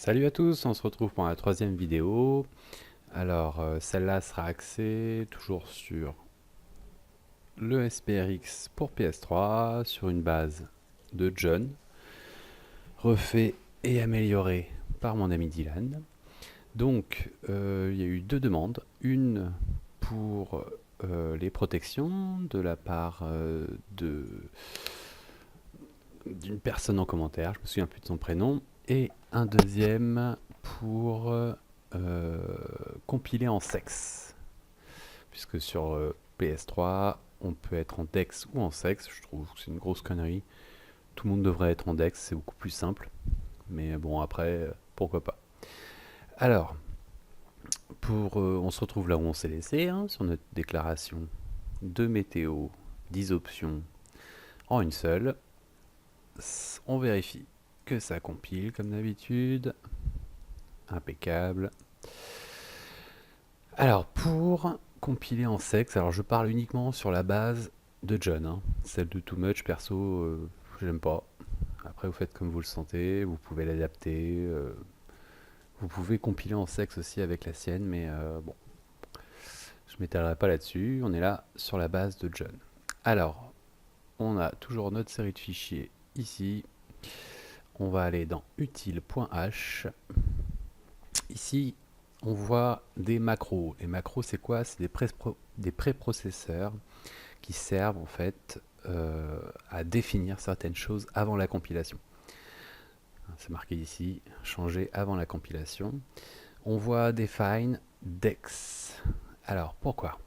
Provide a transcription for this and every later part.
Salut à tous, on se retrouve pour la troisième vidéo. Alors, celle-là sera axée toujours sur le SPRX pour PS3, sur une base de John, refait et amélioré par mon ami Dylan. Donc, il y a eu deux demandes. Une pour les protections de la part d'une personne en commentaire, je me souviens plus de son prénom, et un deuxième pour compiler en sexe, puisque sur PS3 on peut être en Dex ou en sexe. Je trouve que c'est une grosse connerie. Tout le monde devrait être en Dex, c'est beaucoup plus simple, mais bon, après, pourquoi pas. Alors, on se retrouve là où on s'est laissé, hein, sur notre déclaration de météo, 10 options en une seule. On vérifie que ça compile comme d'habitude. Impeccable. Alors, pour compiler en sexe, alors je parle uniquement sur la base de John, hein. Celle de Too Much, perso, j'aime pas. Après, vous faites comme vous le sentez, vous pouvez l'adapter. Vous pouvez compiler en sexe aussi avec la sienne, mais bon, je m'étalerai pas là-dessus. On est là sur la base de John. Alors, on a toujours notre série de fichiers ici. On va aller dans utile.h. Ici, on voit des macros. Les macros, c'est quoi? C'est des préprocesseurs qui servent en fait à définir certaines choses avant la compilation. C'est marqué ici, changer avant la compilation. On voit define dex. Alors pourquoi?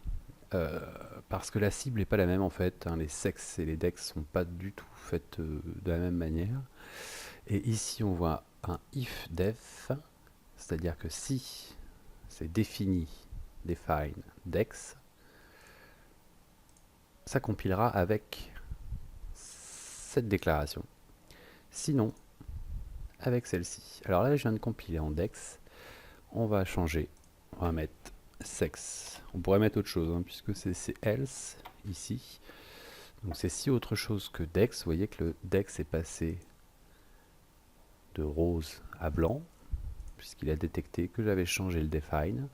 Parce que la cible n'est pas la même en fait, hein. Les sexes et les dex sont pas du tout faites de la même manière. Et ici on voit un if def, c'est-à-dire que si c'est défini, define dex, ça compilera avec cette déclaration. Sinon, avec celle-ci. Alors là, je viens de compiler en dex. On va changer. On va mettre sexe. On pourrait mettre autre chose, hein, puisque c'est else ici. Donc c'est si autre chose que dex. Vous voyez que le dex est passé de rose à blanc, puisqu'il a détecté que j'avais changé le define.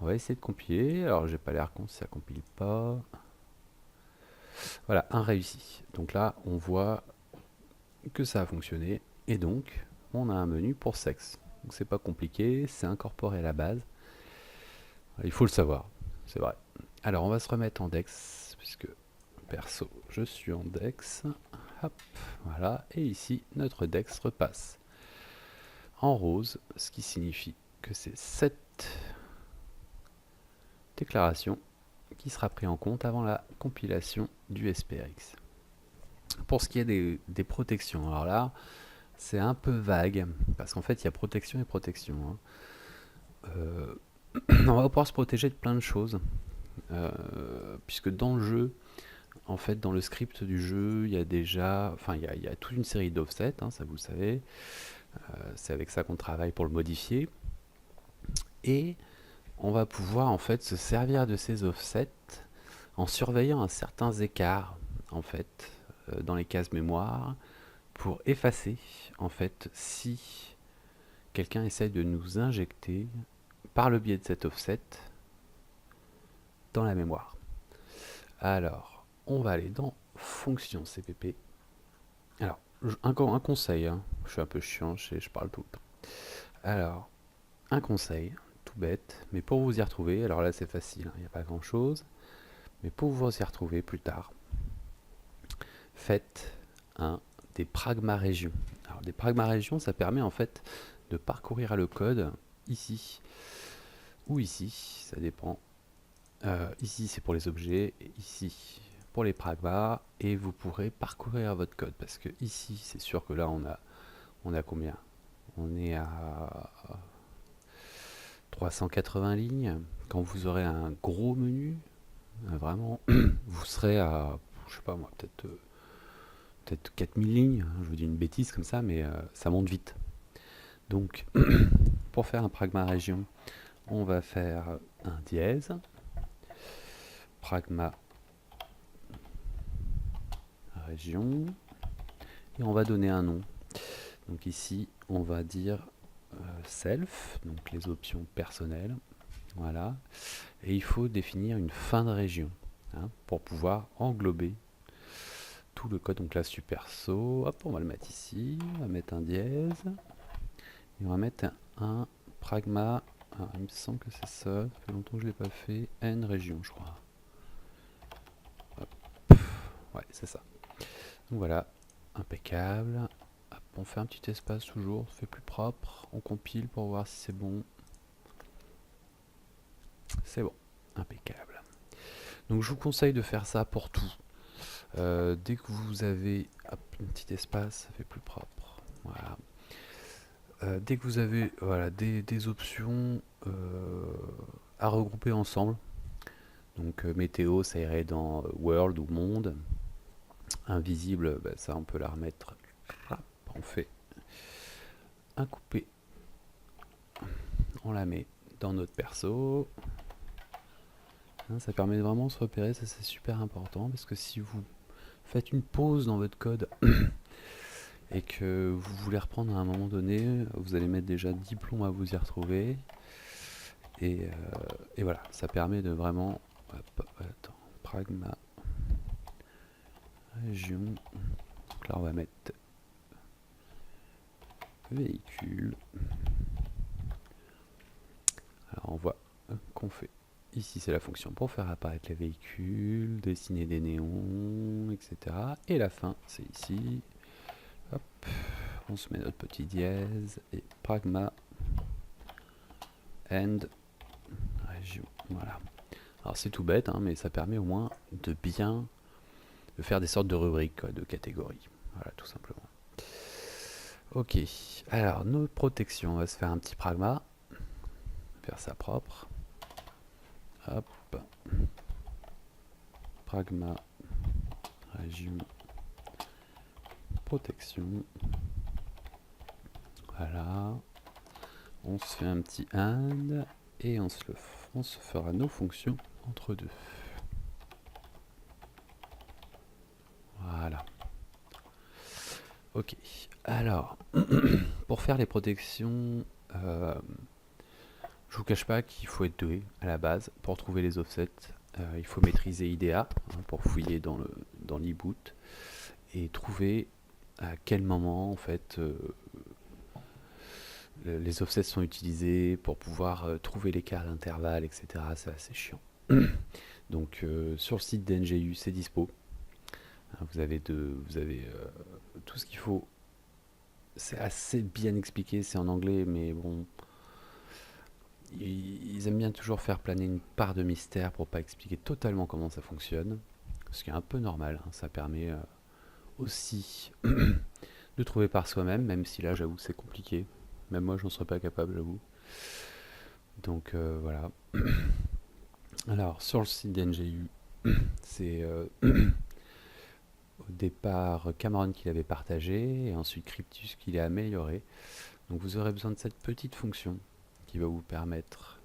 On va essayer de compiler. Alors j'ai pas l'air con si ça compile pas. Voilà, un réussi. Donc là, on voit que ça a fonctionné. Et donc, on a un menu pour sexe. Donc c'est pas compliqué, c'est incorporé à la base. Il faut le savoir, c'est vrai. Alors on va se remettre en Dex, puisque perso, je suis en Dex. Hop, voilà. Et ici, notre Dex repasse en rose, ce qui signifie que c'est cette déclaration qui sera prise en compte avant la compilation du SPRX. Pour ce qui est des protections, alors là, c'est un peu vague, parce qu'en fait, il y a protection et protection, hein. On va pouvoir se protéger de plein de choses, puisque dans le jeu, en fait, dans le script du jeu, il y a déjà, enfin, il y a toute une série d'offsets, hein, ça vous le savez. C'est avec ça qu'on travaille pour le modifier. Et on va pouvoir en fait se servir de ces offsets en surveillant un certain écart en fait dans les cases mémoire pour effacer en fait si quelqu'un essaye de nous injecter par le biais de cet offset dans la mémoire. Alors, on va aller dans fonction CPP. Alors, un conseil, hein. Je suis un peu chiant, je parle tout le temps. Alors, un conseil, tout bête, mais pour vous y retrouver, alors là c'est facile, hein, il n'y a pas grand chose, mais pour vous y retrouver plus tard, faites des pragma régions. Alors, des pragma régions, ça permet en fait de parcourir le code ici ou ici, ça dépend. Ici c'est pour les objets, et ici pour les pragmas, et vous pourrez parcourir votre code parce que ici c'est sûr que là on a combien? On est à 380 lignes. Quand vous aurez un gros menu, vraiment, vous serez à, je sais pas moi, peut-être 4000 lignes. Je vous dis une bêtise comme ça, mais ça monte vite. Donc, pour faire un pragma région, on va faire un dièse, pragma région, et on va donner un nom. Donc ici, on va dire self, donc les options personnelles. Voilà. Et il faut définir une fin de région pour pouvoir englober tout le code. Donc là, superso, hop, on va le mettre ici, on va mettre un dièse, et on va mettre un pragma. Ah, il me semble que c'est ça, ça fait longtemps que je ne l'ai pas fait. N région, je crois. Hop. Ouais, c'est ça. Donc voilà, impeccable. Hop, on fait un petit espace toujours, ça fait plus propre. On compile pour voir si c'est bon. C'est bon, impeccable. Donc je vous conseille de faire ça pour tout. Dès que vous avez hop, un petit espace, ça fait plus propre. Voilà. Dès que vous avez voilà, des options à regrouper ensemble, donc météo, ça irait dans world ou monde. Invisible, bah, ça on peut la remettre. On fait un coupé, on la met dans notre perso. Ça permet de vraiment se repérer, ça c'est super important parce que si vous faites une pause dans votre code et que vous voulez reprendre à un moment donné, vous allez mettre déjà 10 plombs à vous y retrouver. Et voilà, ça permet de vraiment... Hop, attends, pragma, région. Donc là on va mettre véhicule. Alors on voit qu'on fait... Ici c'est la fonction pour faire apparaître les véhicules, dessiner des néons, etc. Et la fin c'est ici. Hop, on se met notre petit dièse et pragma end région. Voilà. Alors c'est tout bête, mais ça permet au moins de bien de faire des sortes de rubriques, de catégories. Voilà, tout simplement. Ok, alors nos protections, on va se faire un petit pragma, faire ça propre. Hop, pragma, région, protection. Voilà, on se fait un petit and et on se fera nos fonctions entre deux. Voilà. Ok, alors, pour faire les protections, je vous cache pas qu'il faut être doué à la base pour trouver les offsets. Il faut maîtriser IDEA pour fouiller dans l'e-boot et trouver à quel moment en fait les offsets sont utilisés pour pouvoir trouver l'écart d'intervalle, etc. C'est assez chiant. Donc sur le site d'NGU, c'est dispo. Vous avez tout ce qu'il faut. C'est assez bien expliqué, c'est en anglais, mais bon, ils aiment bien toujours faire planer une part de mystère pour pas expliquer totalement comment ça fonctionne, ce qui est un peu normal. Ça permet aussi de trouver par soi-même, même si là, j'avoue, c'est compliqué. Même moi, j'en serais pas capable, j'avoue. Donc voilà. Alors, sur le site d'NGU, c'est au départ Cameron qui l'avait partagé, et ensuite Cryptus qui l'a amélioré. Donc vous aurez besoin de cette petite fonction qui va vous permettre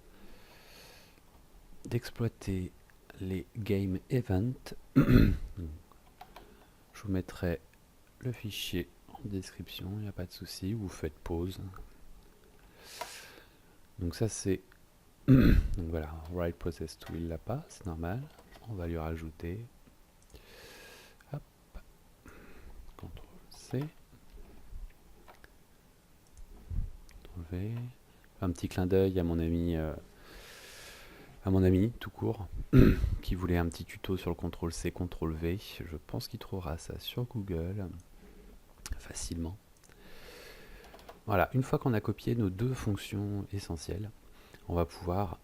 d'exploiter les game events. Je vous mettrai le fichier en description, il n'y a pas de souci, vous faites pause. Donc ça c'est... Donc voilà, write process to il l'a pas, c'est normal. On va lui rajouter. Hop. CTRL-C. CTRL-V. Un petit clin d'œil à mon ami tout court, qui voulait un petit tuto sur le CTRL-C, CTRL-V. Je pense qu'il trouvera ça sur Google facilement. Voilà, une fois qu'on a copié nos deux fonctions essentielles, on va pouvoir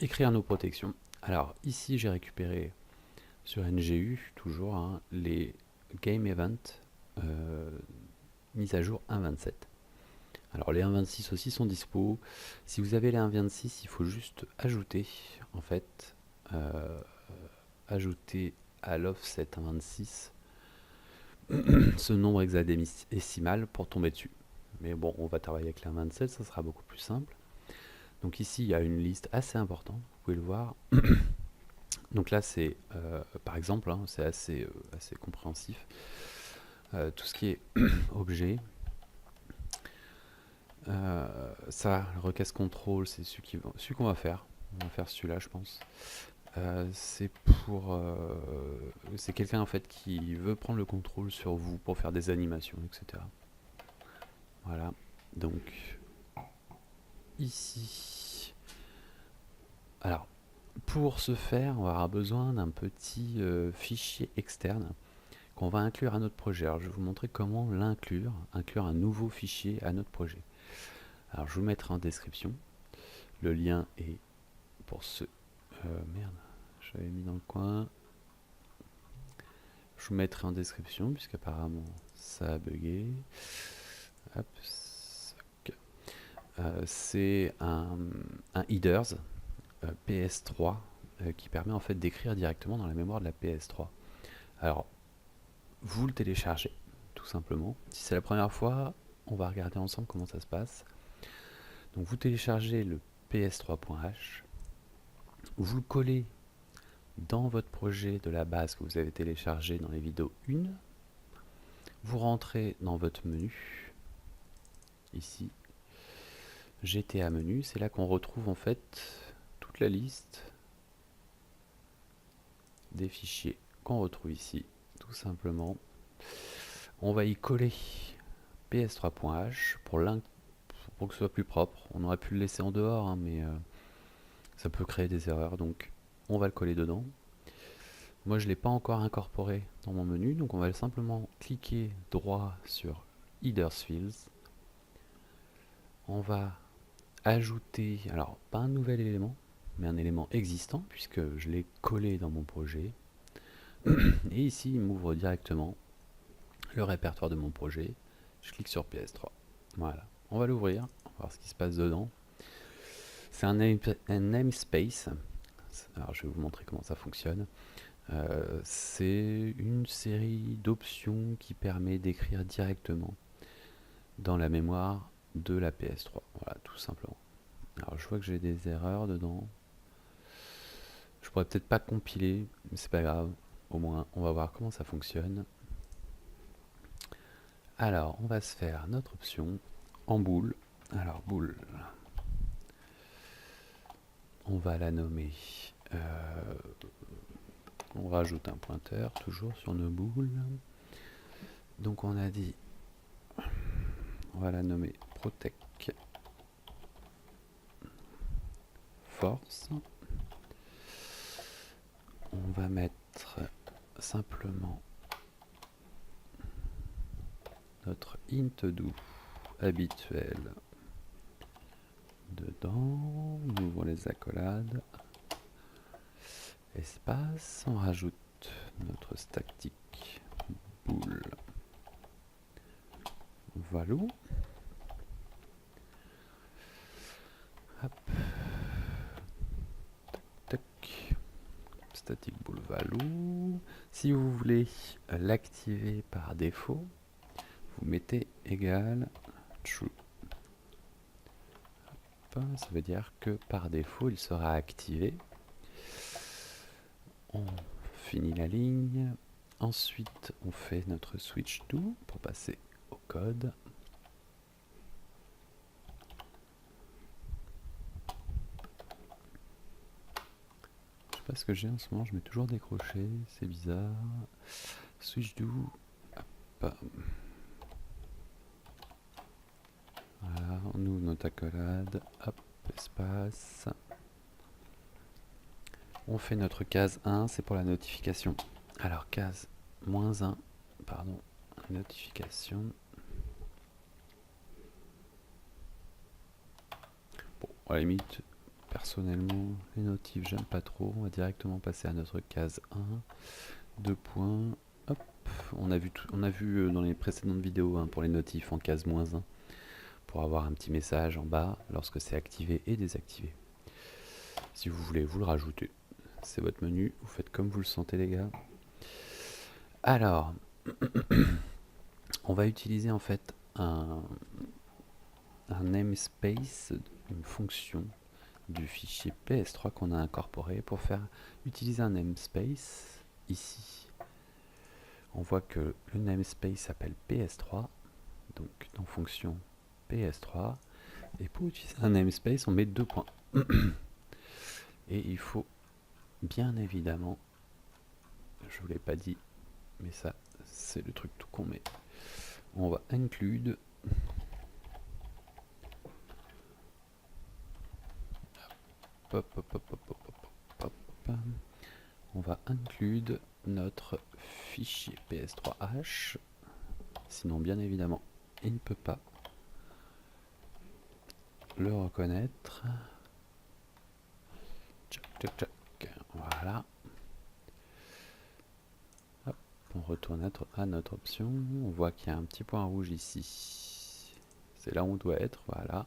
écrire nos protections. Alors ici j'ai récupéré sur NGU toujours les game events mis à jour 1.27. Alors les 1.26 aussi sont dispo. Si vous avez les 1.26, il faut juste ajouter en fait ajouter à l'offset 1.26 ce nombre hexadécimal pour tomber dessus. Mais bon, on va travailler avec la 27, ça sera beaucoup plus simple. Donc ici, il y a une liste assez importante, vous pouvez le voir. Donc là, c'est, par exemple, c'est assez compréhensif. Tout ce qui est objet, Ça, le request control, c'est celui qu'on va faire. On va faire celui-là, je pense. C'est pour... c'est quelqu'un en fait qui veut prendre le contrôle sur vous pour faire des animations, etc. Voilà. Donc, ici... Alors, pour ce faire, on va avoir besoin d'un petit fichier externe qu'on va inclure à notre projet. Alors, je vais vous montrer comment l'inclure, inclure un nouveau fichier à notre projet. Alors, je vous mettrai en description. Le lien est pour ce... merde, j'avais mis dans le coin. Je vous mettrai en description, puisqu'apparemment ça a bugué. Hop, c'est un headers PS3 qui permet en fait d'écrire directement dans la mémoire de la PS3. Alors, vous le téléchargez, tout simplement. Si c'est la première fois, on va regarder ensemble comment ça se passe. Donc vous téléchargez le ps3.h, vous le collez dans votre projet de la base que vous avez téléchargé dans les vidéos 1, vous rentrez dans votre menu, ici, GTA menu, c'est là qu'on retrouve en fait toute la liste des fichiers qu'on retrouve ici, tout simplement. On va y coller ps3.h pour que ce soit plus propre. On aurait pu le laisser en dehors, hein, mais ça peut créer des erreurs, donc on va le coller dedans. Moi, je ne l'ai pas encore incorporé dans mon menu, donc on va simplement cliquer droit sur Headers Fields. On va ajouter, alors pas un nouvel élément, mais un élément existant, puisque je l'ai collé dans mon projet. Et ici, il m'ouvre directement le répertoire de mon projet. Je clique sur PS3. Voilà, on va l'ouvrir, on va voir ce qui se passe dedans. C'est un namespace. Alors, je vais vous montrer comment ça fonctionne. C'est une série d'options qui permet d'écrire directement dans la mémoire de la PS3. Voilà, tout simplement. Alors je vois que j'ai des erreurs dedans. Je pourrais peut-être pas compiler, mais c'est pas grave. Au moins, on va voir comment ça fonctionne. Alors, on va se faire notre option en boule. Alors, boule, on va la nommer. On rajoute un pointeur, toujours sur nos boules. Donc on a dit, on va la nommer Protect Force. On va mettre simplement notre int do habituel dedans. On ouvre les accolades. Espace. On rajoute notre static boule value. Hop. Tac, tac. Static boule value. Si vous voulez l'activer par défaut, vous mettez égal true. Hop, ça veut dire que par défaut, il sera activé. On finit la ligne. Ensuite, on fait notre switch to pour passer au code. Je sais pas ce que j'ai en ce moment, je mets toujours décroché, c'est bizarre. Switch do. Hop. Voilà, on ouvre notre accolade. Hop, espace. On fait notre case 1, c'est pour la notification. Alors, case -1, pardon, notification. Bon, à la limite, personnellement, les notifs, j'aime pas trop. On va directement passer à notre case 1. 2 points. Hop, on a vu dans les précédentes vidéos pour les notifs en case -1 pour avoir un petit message en bas lorsque c'est activé et désactivé. Si vous voulez, vous le rajoutez. C'est votre menu, vous faites comme vous le sentez les gars. Alors, on va utiliser en fait un namespace, une fonction du fichier PS3 qu'on a incorporé pour faire utiliser un namespace ici. On voit que le namespace s'appelle PS3, donc dans fonction PS3, Et pour utiliser un namespace, on met 2 points. Et il faut bien évidemment, je vous l'ai pas dit, mais ça c'est le truc tout qu'on met. On va include hop, hop, hop, hop, hop, hop, hop. On va include notre fichier ps3h, sinon bien évidemment il ne peut pas le reconnaître. Tchac, tchac, tchac. Voilà. Hop, on retourne à notre option. On voit qu'il y a un petit point rouge ici. C'est là où on doit être. Voilà.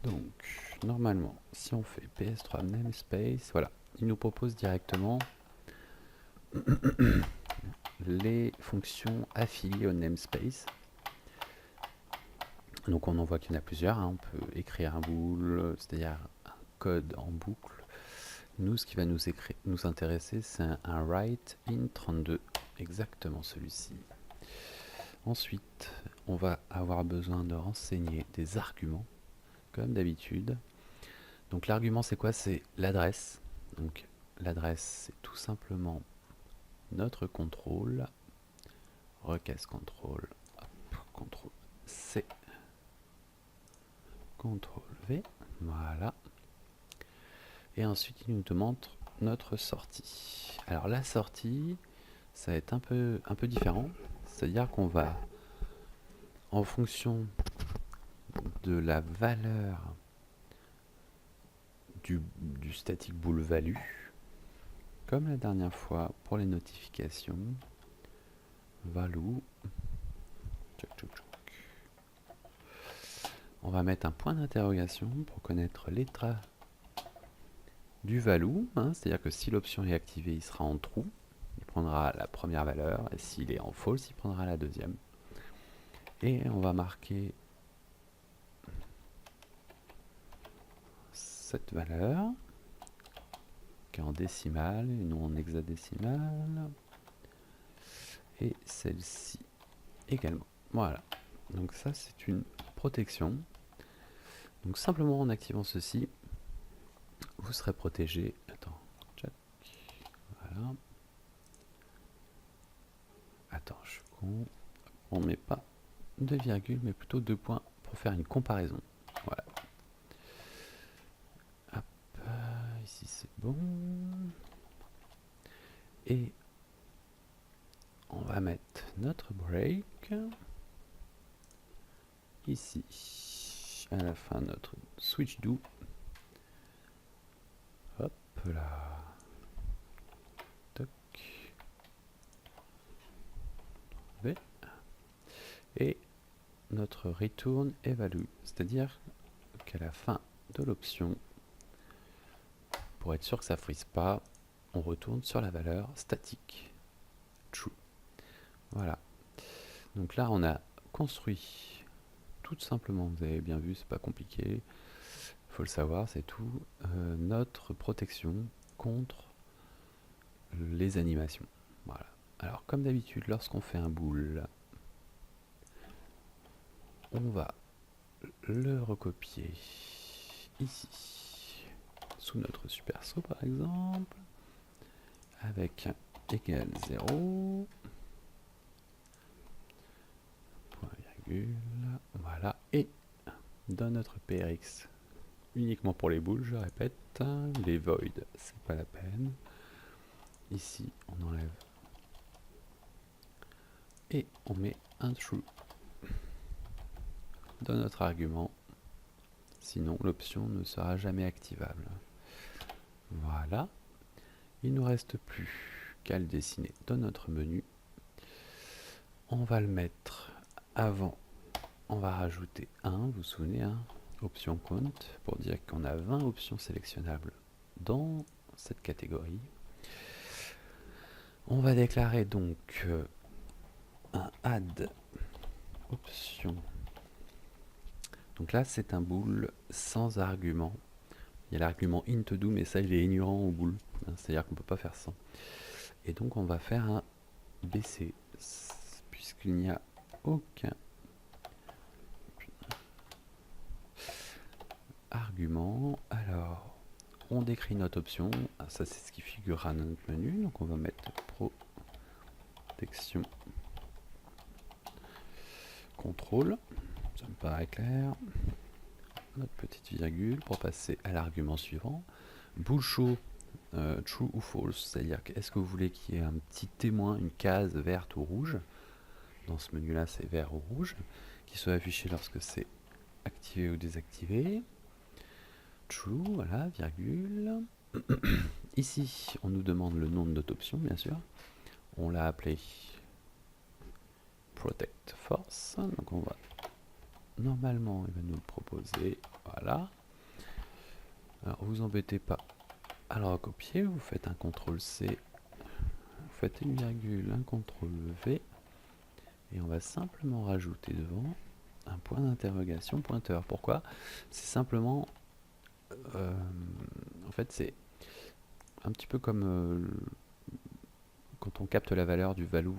Donc, normalement, si on fait ps3 namespace, voilà, il nous propose directement les fonctions affiliées au namespace. Donc on en voit qu'il y en a plusieurs, hein. On peut écrire un bool, c'est-à-dire un code en boucle. Nous, ce qui va nous intéresser, c'est un write in 32, exactement celui-ci. Ensuite, on va avoir besoin de renseigner des arguments, comme d'habitude. Donc l'argument, c'est quoi? C'est l'adresse. Donc l'adresse, c'est tout simplement notre contrôle, request contrôle, contrôle C, contrôle V, voilà. Et ensuite, il nous demande notre sortie. Alors la sortie, ça va être un peu différent. C'est-à-dire qu'on va, en fonction de la valeur du static bool value, comme la dernière fois pour les notifications, value, tchouk, tchouk, tchouk. On va mettre un point d'interrogation pour connaître l'état du value, hein, c'est-à-dire que si l'option est activée, il sera en true, il prendra la première valeur, et s'il est en false, il prendra la deuxième. Et on va marquer cette valeur, qui est en décimale, et non en hexadécimale, et celle-ci également. Voilà, donc ça c'est une protection. Donc simplement en activant ceci, vous serez protégé. Attends, check. Voilà. Attends, je suis con. On met pas de virgule, mais plutôt 2 points pour faire une comparaison. Voilà. Hop, ici c'est bon. Et on va mettre notre break ici. À la fin, notre switch do. Hop là. Toc. V. Et notre return evalue, c'est-à-dire qu'à la fin de l'option, pour être sûr que ça ne freeze pas, on retourne sur la valeur statique true. Voilà. Donc là, on a construit tout simplement, vous avez bien vu, c'est pas compliqué, il faut le savoir, c'est tout, notre protection contre les animations. Voilà. Alors, comme d'habitude, lorsqu'on fait un bool, on va le recopier ici, sous notre super saut par exemple, avec égal 0, point virgule, voilà, et dans notre PRX, uniquement pour les boules, je répète, les voids, c'est pas la peine. Ici, on enlève et on met un true dans notre argument, sinon l'option ne sera jamais activable. Voilà, il ne nous reste plus qu'à le dessiner dans notre menu. On va le mettre avant, on va rajouter 1, vous vous souvenez, hein, option count, pour dire qu'on a 20 options sélectionnables dans cette catégorie. On va déclarer donc un add option. Donc là, c'est un bool sans argument. Il y a l'argument int_do, mais ça, il est ignorant au bool. Hein, c'est-à-dire qu'on ne peut pas faire sans. Et donc, on va faire un bc, puisqu'il n'y a aucun argument. Alors, on décrit notre option. Ah, ça, c'est ce qui figurera dans notre menu. Donc, on va mettre protection contrôle. Ça me paraît clair. Notre petite virgule pour passer à l'argument suivant. Boule chaud, true ou false. C'est-à-dire que est-ce que vous voulez qu'il y ait un petit témoin, une case verte ou rouge. Dans ce menu-là, c'est vert ou rouge. Qui soit affiché lorsque c'est activé ou désactivé. True, voilà, virgule. Ici, on nous demande le nom de notre option, bien sûr. On l'a appelé Protect Force. Donc on va... Normalement, il va nous le proposer. Voilà. Alors, vous embêtez pas à le recopier. Vous faites un CTRL-C. Vous faites une virgule, un CTRL-V. Et on va simplement rajouter devant un point d'interrogation pointeur. Pourquoi? C'est simplement... en fait, c'est un petit peu comme quand on capte la valeur du value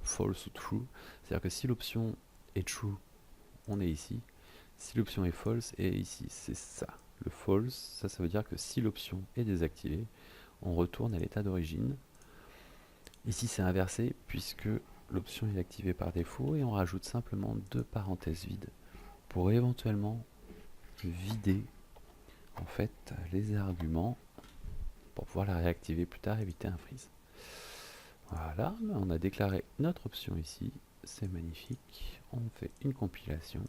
false ou true. C'est-à-dire que si l'option est true, on est ici. Si l'option est false, est ici. C'est ça. Le false, ça veut dire que si l'option est désactivée, on retourne à l'état d'origine. Ici, c'est inversé puisque l'option est activée par défaut et on rajoute simplement deux parenthèses vides pour éventuellement vider en fait les arguments pour pouvoir la réactiver plus tard, éviter un freeze. Voilà, on a déclaré notre option ici, c'est magnifique. On fait une compilation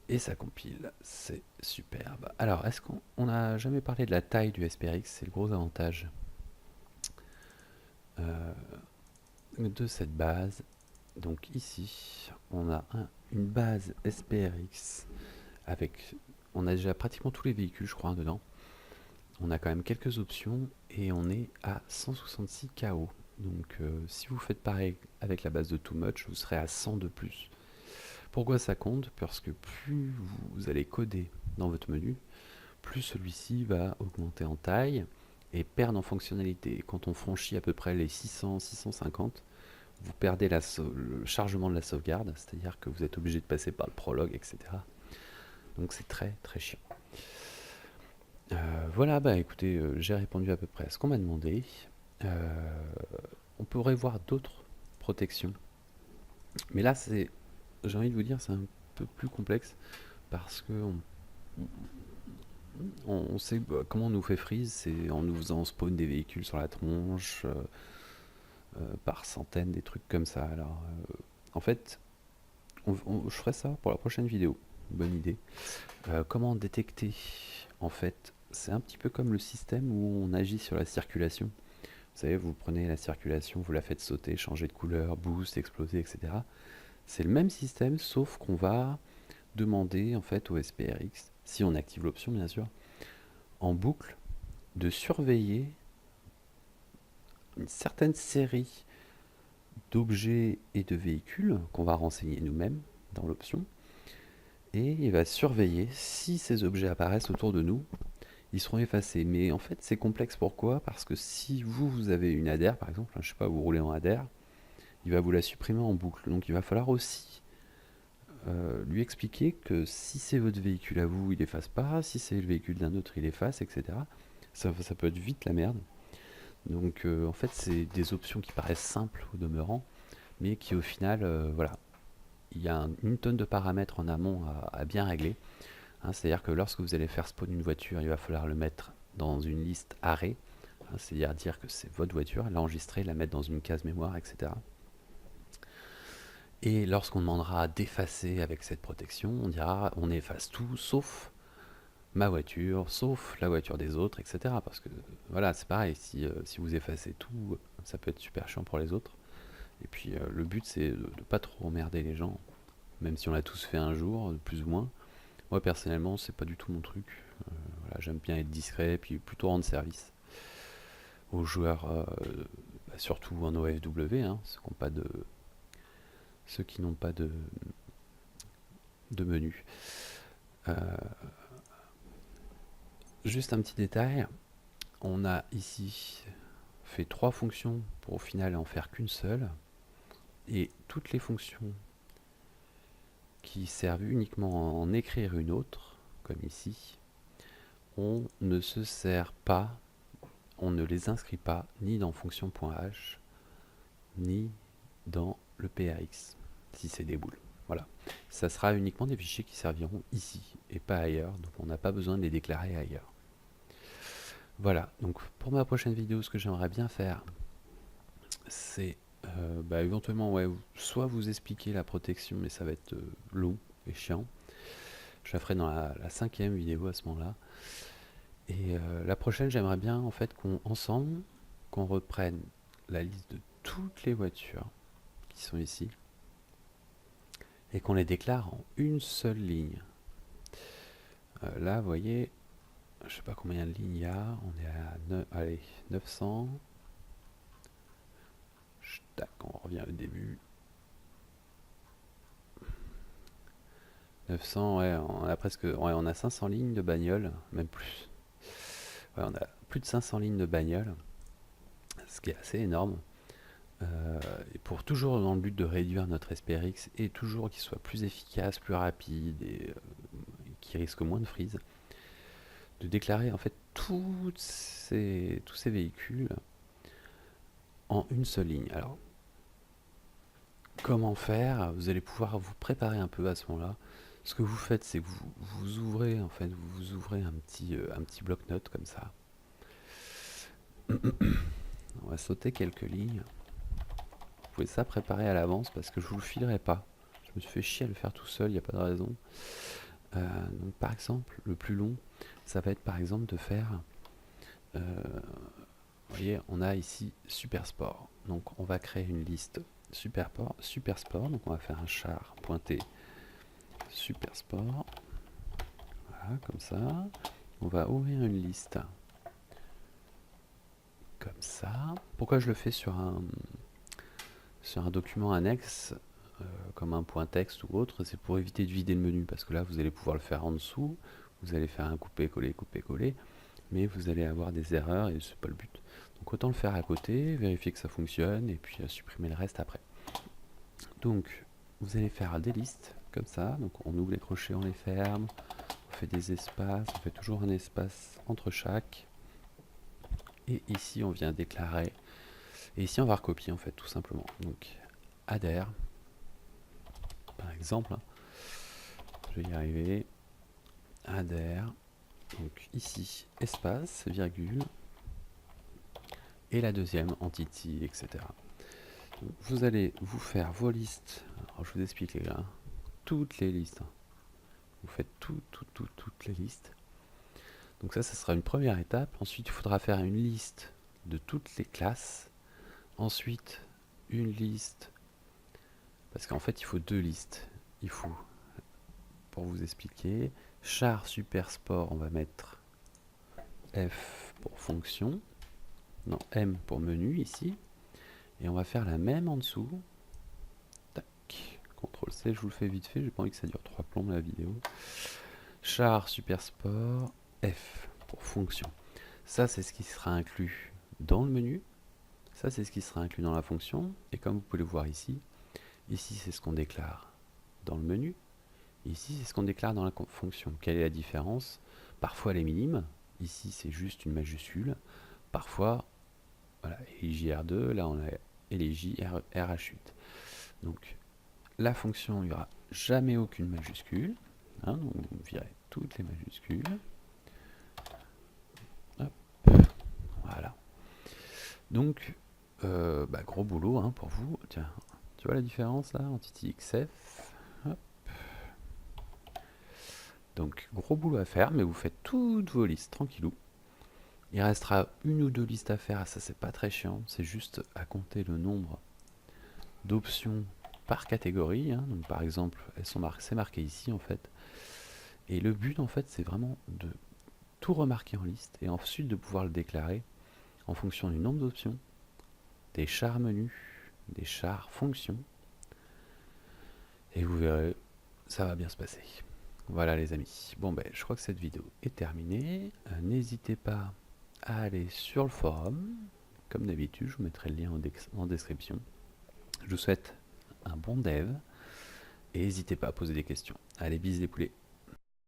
et ça compile, c'est superbe. Alors, est-ce qu'on n'a jamais parlé de la taille du SPRX? C'est le gros avantage de cette base. Donc ici, on a une base SPRX avec, on a déjà pratiquement tous les véhicules, je crois, dedans. On a quand même quelques options et on est à 166 KO. Donc si vous faites pareil avec la base de Too Much, vous serez à 100 de plus. Pourquoi ça compte? Parce que plus vous allez coder dans votre menu, plus celui-ci va augmenter en taille et perdre en fonctionnalité. Et quand on franchit à peu près les 600, 650, vous perdez le chargement de la sauvegarde, c'est-à-dire que vous êtes obligé de passer par le prologue, etc. Donc c'est très très chiant. Voilà, bah écoutez, j'ai répondu à peu près à ce qu'on m'a demandé. On pourrait voir d'autres protections. Mais là, j'ai envie de vous dire, c'est un peu plus complexe parce que on sait comment on nous fait freeze, c'est en nous faisant spawn des véhicules sur la tronche par centaines, des trucs comme ça. Alors, en fait, je ferai ça pour la prochaine vidéo. Bonne idée. Comment détecter? En fait, c'est un petit peu comme le système où on agit sur la circulation. Vous savez, vous prenez la circulation, vous la faites sauter, changer de couleur, boost, exploser, etc. C'est le même système, sauf qu'on va demander en fait au SPRX, si on active l'option bien sûr, en boucle, de surveiller une certaine série d'objets et de véhicules qu'on va renseigner nous-mêmes dans l'option. Et il va surveiller si ces objets apparaissent autour de nous, ils seront effacés. Mais en fait, c'est complexe. Pourquoi? Parce que si vous avez une adhère, par exemple, je sais pas, vous roulez en adhère, il va vous la supprimer en boucle. Donc il va falloir aussi lui expliquer que si c'est votre véhicule à vous, il efface pas, si c'est le véhicule d'un autre, il efface, etc. Ça peut être vite la merde. Donc en fait, c'est des options qui paraissent simples au demeurant, mais qui au final, voilà, il y a une tonne de paramètres en amont à bien régler. Hein, c'est-à-dire que lorsque vous allez faire spawn une voiture, il va falloir le mettre dans une liste arrêt, hein, c'est-à-dire dire que c'est votre voiture, l'enregistrer, la mettre dans une case mémoire, etc. Et lorsqu'on demandera d'effacer avec cette protection, on dira on efface tout sauf ma voiture, sauf la voiture des autres, etc. Parce que voilà, c'est pareil, si vous effacez tout, ça peut être super chiant pour les autres. Et puis le but c'est de ne pas trop emmerder les gens, même si on l'a tous fait un jour, plus ou moins. Moi personnellement, c'est pas du tout mon truc. Voilà, j'aime bien être discret et puis plutôt rendre service aux joueurs, surtout en OFW, hein, ceux qui n'ont pas de menu. Juste un petit détail, on a ici fait 3 fonctions pour au final en faire qu'une seule, et toutes les fonctions qui servent uniquement à en écrire une autre, comme ici, on ne se sert pas, on ne les inscrit pas ni dans fonction.h, ni dans le PRX, si c'est des boules. Voilà. Ça sera uniquement des fichiers qui serviront ici et pas ailleurs, donc on n'a pas besoin de les déclarer ailleurs. Voilà, donc pour ma prochaine vidéo, ce que j'aimerais bien faire, c'est éventuellement, ouais, soit vous expliquer la protection, mais ça va être long et chiant. Je la ferai dans la 5e vidéo à ce moment-là. Et la prochaine, j'aimerais bien en fait ensemble, qu'on reprenne la liste de toutes les voitures qui sont ici et qu'on les déclare en une seule ligne. Là, vous voyez, je sais pas combien de lignes il y a, on est à 900. Tac, on revient au début. 900, ouais, on a presque, ouais, on a 500 lignes de bagnole, même plus. Ouais, on a plus de 500 lignes de bagnole, ce qui est assez énorme. Et pour toujours dans le but de réduire notre SPRX et toujours qu'il soit plus efficace, plus rapide et qui risque moins de freeze, de déclarer en fait tous ces véhicules en une seule ligne. Alors, comment faire? Vous allez pouvoir vous préparer un peu à ce moment-là. Ce que vous faites, c'est que vous ouvrez en fait, vous ouvrez un petit bloc-notes comme ça. On va sauter quelques lignes. Vous pouvez ça préparer à l'avance parce que je vous le filerai pas. Je me suis fait chier à le faire tout seul, il n'y a pas de raison. Donc par exemple, le plus long, ça va être par exemple de faire, vous voyez, on a ici Super Sport. Donc on va créer une liste Super Sport. Donc on va faire un char pointé Super Sport. Voilà, comme ça. On va ouvrir une liste comme ça. Pourquoi je le fais sur un document annexe comme un point texte ou autre? C'est pour éviter de vider le menu, parce que là vous allez pouvoir le faire en dessous, vous allez faire un coupé-coller, mais vous allez avoir des erreurs et c'est pas le but. Donc autant le faire à côté, vérifier que ça fonctionne et puis supprimer le reste après. Donc vous allez faire des listes comme ça, donc on ouvre les crochets, on les ferme, on fait des espaces, on fait toujours un espace entre chaque. Et ici on vient déclarer, et ici on va recopier en fait tout simplement. Donc adhère, par exemple, je vais y arriver, adhère, donc ici espace, virgule, et la deuxième entity, etc. Donc, vous allez vous faire vos listes, alors je vous explique les gars, toutes les listes, vous faites toutes les listes. Donc ça sera une première étape. Ensuite il faudra faire une liste de toutes les classes, ensuite une liste, parce qu'en fait il faut deux listes. Il faut, pour vous expliquer, char super sport, on va mettre F pour fonction, non, M pour menu ici, et on va faire la même en dessous. Tac, CTRL C, je vous le fais vite fait, j'ai pas envie que ça dure 3 plombs la vidéo. Char super sport F pour fonction. Ça c'est ce qui sera inclus dans le menu, ça c'est ce qui sera inclus dans la fonction, et comme vous pouvez le voir ici c'est ce qu'on déclare dans le menu, ici c'est ce qu'on déclare dans la fonction. Quelle est la différence? Parfois elle est minime, ici c'est juste une majuscule, parfois, voilà, ELIJ-R2, là on a ELIJ-RH8. Donc la fonction, il n'y aura jamais aucune majuscule, hein, donc vous virez toutes les majuscules. Hop, voilà. Donc, gros boulot hein, pour vous. Tiens, tu vois la différence là, Entity XF. Hop. Donc, gros boulot à faire, mais vous faites toutes vos listes tranquillou. Il restera une ou deux listes à faire, ça c'est pas très chiant, c'est juste à compter le nombre d'options par catégorie. Hein. Donc, par exemple, c'est marqué ici en fait. Et le but en fait, c'est vraiment de tout remarquer en liste et ensuite de pouvoir le déclarer en fonction du nombre d'options, des chars menus, des chars fonctions, et vous verrez, ça va bien se passer. Voilà les amis. Bon je crois que cette vidéo est terminée. N'hésitez pas à aller sur le forum. Comme d'habitude, je vous mettrai le lien en description. Je vous souhaite un bon dev et n'hésitez pas à poser des questions. Allez, bis les poulets.